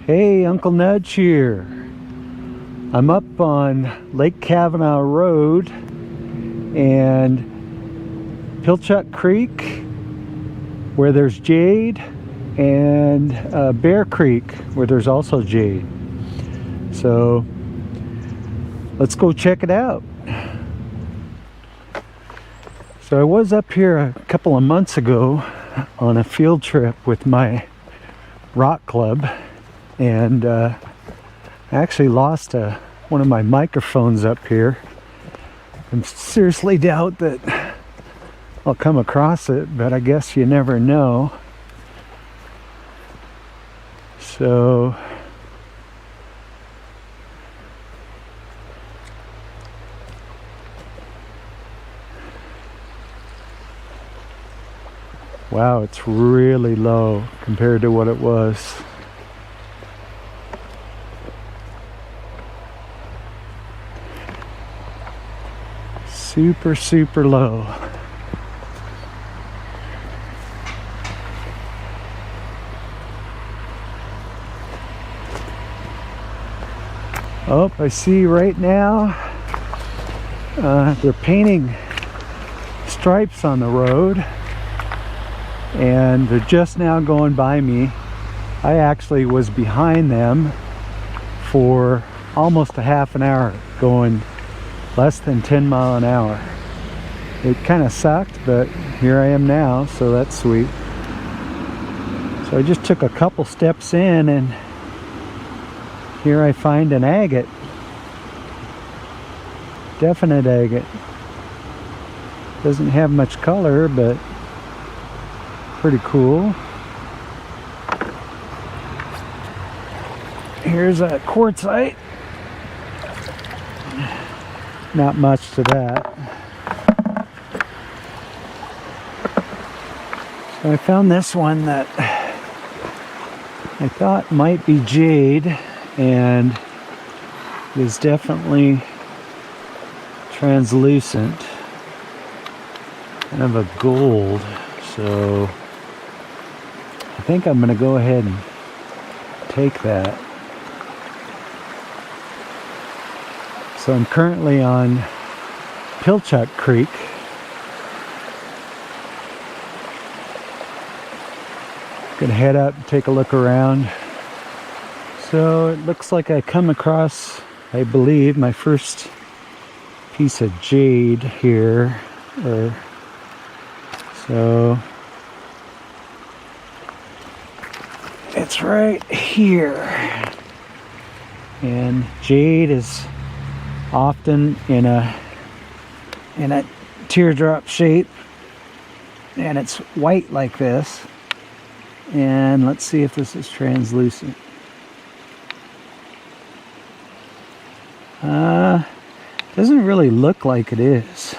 Hey, Uncle Nudge here. I'm up on Lake Kavanaugh Road and Pilchuck Creek where there's Jade, and Bear Creek where there's also Jade. So let's go check it out. So I was up here a couple of months ago on a field trip with my rock club, and I actually lost one of my microphones up here. I seriously doubt that I'll come across it, but I guess you never know. So wow, it's really low compared to what it was. Super low. Oh, I see right now they're painting stripes on the road, and they're just now going by me. I actually was behind them for almost a half an hour, going less than 10 miles an hour. It kind of sucked, but here I am now, so that's sweet. So I just took a couple steps in, and here I find an agate. Definite agate. Doesn't have much color, but pretty cool. Here's a quartzite. Not much to that. So I found this one that I thought might be Jade, and is definitely translucent, kind of a gold. So I think I'm going to go ahead and take that. So I'm currently on Pilchuck Creek. Gonna head up and take a look around. So it looks like I come across, I believe, my first piece of jade here. So it's right here. And jade is often in a teardrop shape, and it's white like this. And let's see if this is translucent. Doesn't really look like it is.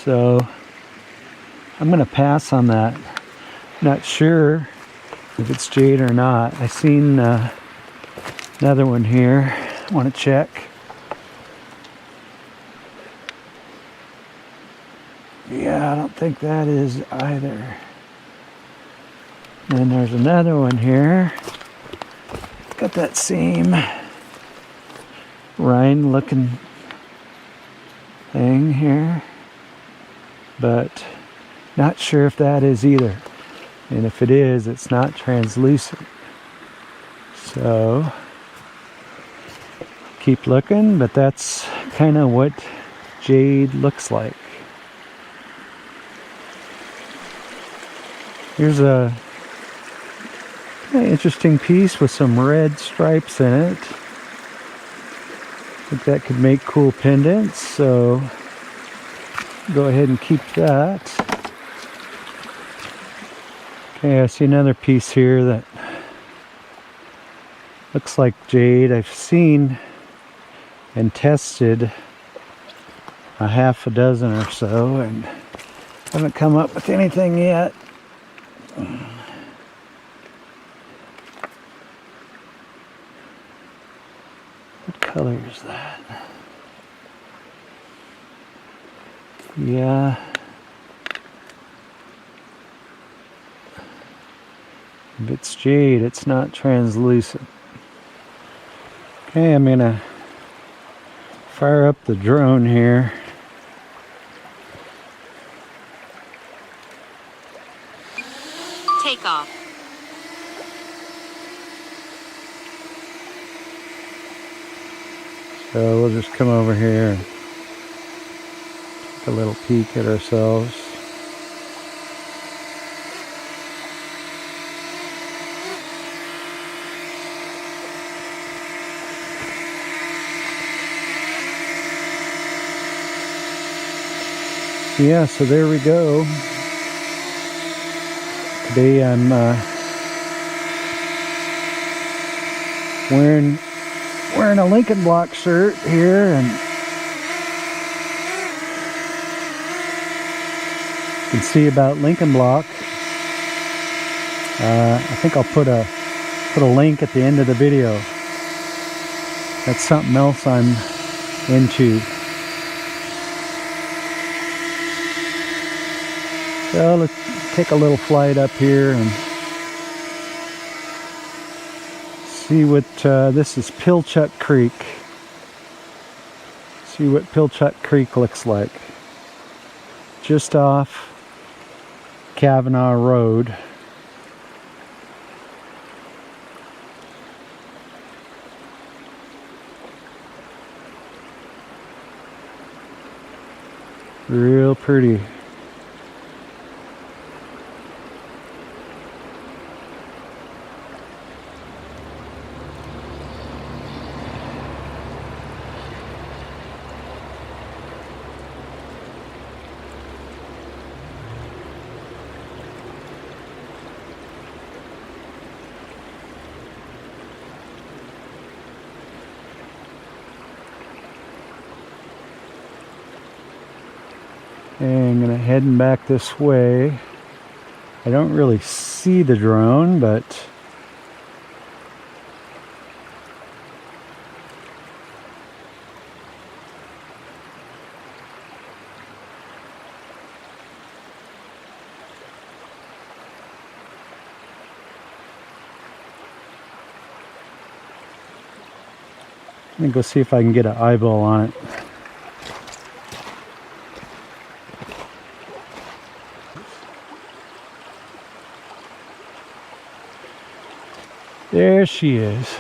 So I'm gonna pass on that. Not sure if it's jade or not. I seen another one here. Want to check. Yeah, I don't think that is either. And there's another one here. Got that same rind looking thing here, but not sure if that is either. And if it is, it's not translucent. So keep looking, but that's kind of what jade looks like. Here's a interesting piece with some red stripes in it. I think that could make cool pendants, so go ahead and keep that. Okay, I see another piece here that looks like jade. I've seen and tested a half a dozen or so, and haven't come up with anything yet. What color is that? Yeah. If it's jade, it's not translucent. Okay, I'm gonna fire up the drone here. Take off. So we'll just come over here and take a little peek at ourselves. Yeah, so there we go. Today I'm wearing a Lincoln Block shirt here, and you can see about Lincoln Block. I think I'll put a link at the end of the video. That's something else I'm into. So let's take a little flight up here and see what this is. Pilchuck Creek. See what Pilchuck Creek looks like. Just off Kavanaugh Road. Real pretty. And I'm gonna heading back this way. I don't really see the drone, but I'm gonna go see if I can get an eyeball on it. There she is.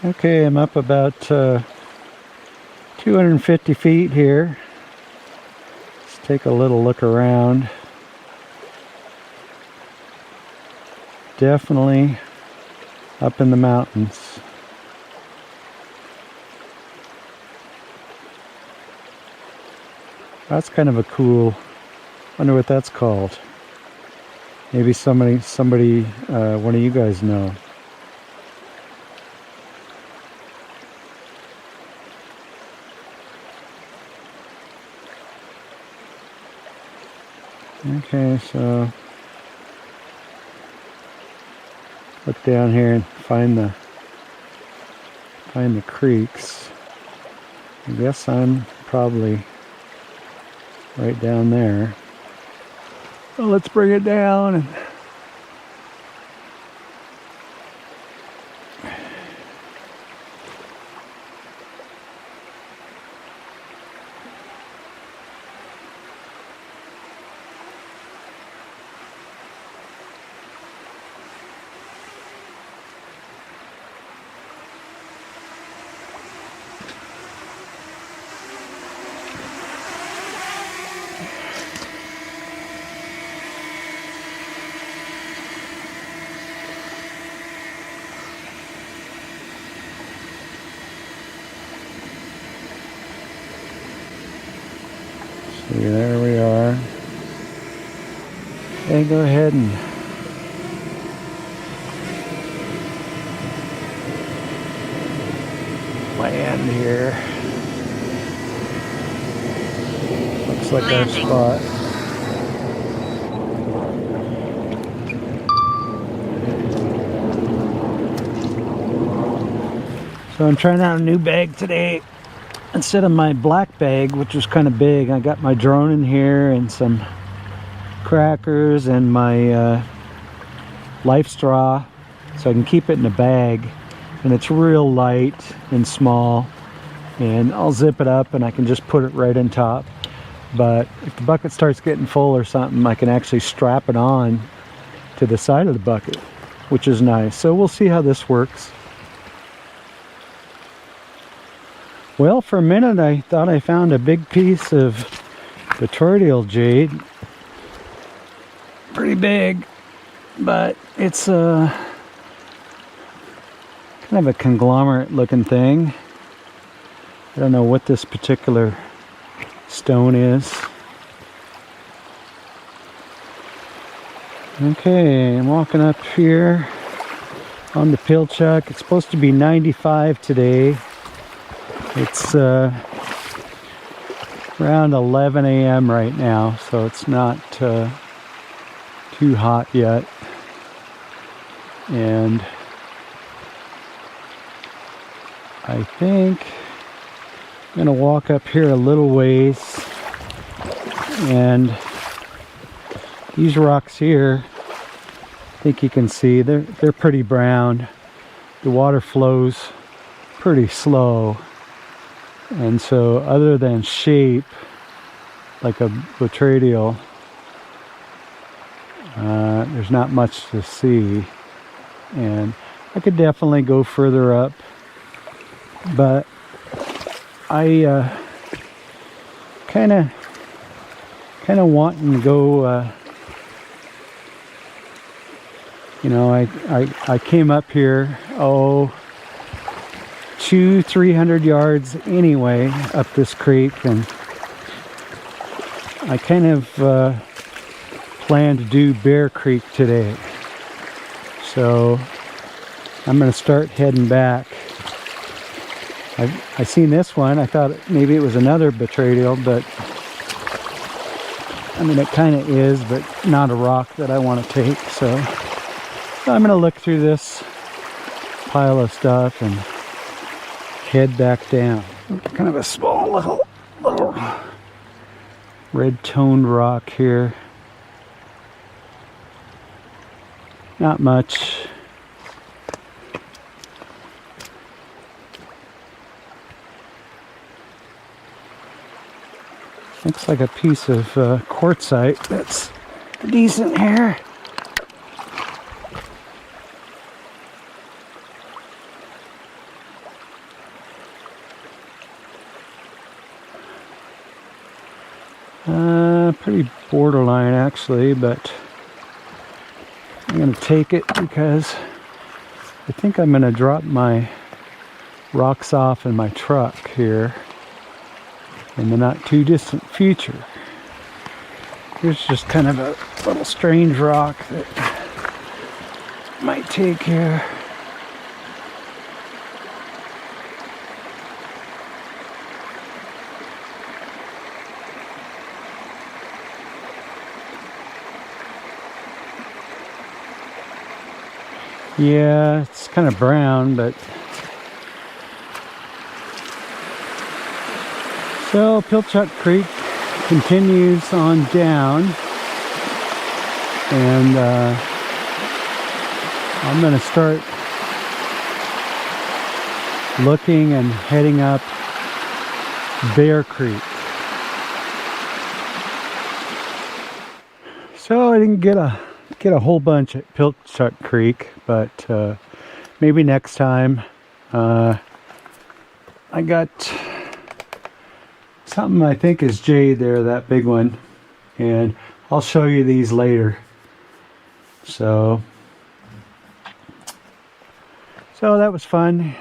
Okay, I'm up about 250 feet here. Let's take a little look around. Definitely up in the mountains. That's kind of a cool, wonder what that's called. Maybe somebody, one of you guys know. Okay, so look down here and find the creeks. I guess I'm probably right down there. Well, let's bring it down and see, there we are. And go ahead and land here. Looks like our spot. So I'm trying out a new bag today. Instead of my black bag, which was kind of big, I got my drone in here and some crackers and my life straw, so I can keep it in a bag. And it's real light and small, and I'll zip it up and I can just put it right on top. But if the bucket starts getting full or something, I can actually strap it on to the side of the bucket, which is nice. So we'll see how this works. Well, for a minute I thought I found a big piece of botryoidal jade. Pretty big, but it's kind of a conglomerate looking thing. I don't know what this particular stone is. Okay, I'm walking up here on the Pilchuck. It's supposed to be 95 today. It's around 11 a.m. right now, so it's not too hot yet. And I think I'm gonna walk up here a little ways, and these rocks here, I think you can see they're pretty brown. The water flows pretty slow, and so other than shape like a botryoidal, there's not much to see. And I could definitely go further up, but I kind of wanting to go. You know, I came up here 200-300 yards anyway up this creek, and I kind of plan to do Bear Creek today. So I'm going to start heading back. I seen this one. I thought maybe it was another botryoidal, but I mean it kind of is, but not a rock that I want to take. So I'm going to look through this pile of stuff and head back down. Kind of a small little red toned rock here. Not much. Looks like a piece of quartzite that's decent here. Pretty borderline actually, but I'm going to take it because I think I'm going to drop my rocks off in my truck here in the not too distant future. Here's just kind of a little strange rock that I might take here. Yeah, it's kind of brown, but so Pilchuck Creek continues on down, and I'm going to start looking and heading up Bear Creek. So I didn't get a whole bunch at Pilchuck Creek, but maybe next time. I got something I think is Jade there, that big one, and I'll show you these later. So that was fun.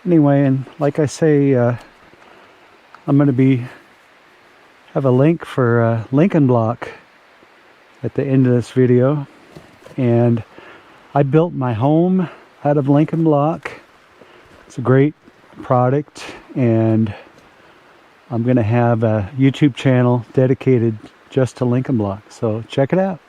Anyway, and like I say, I'm going to have a link for Lincoln Block at the end of this video, and I built my home out of Lincoln Block. It's a great product, and I'm going to have a YouTube channel dedicated just to Lincoln Block. So check it out.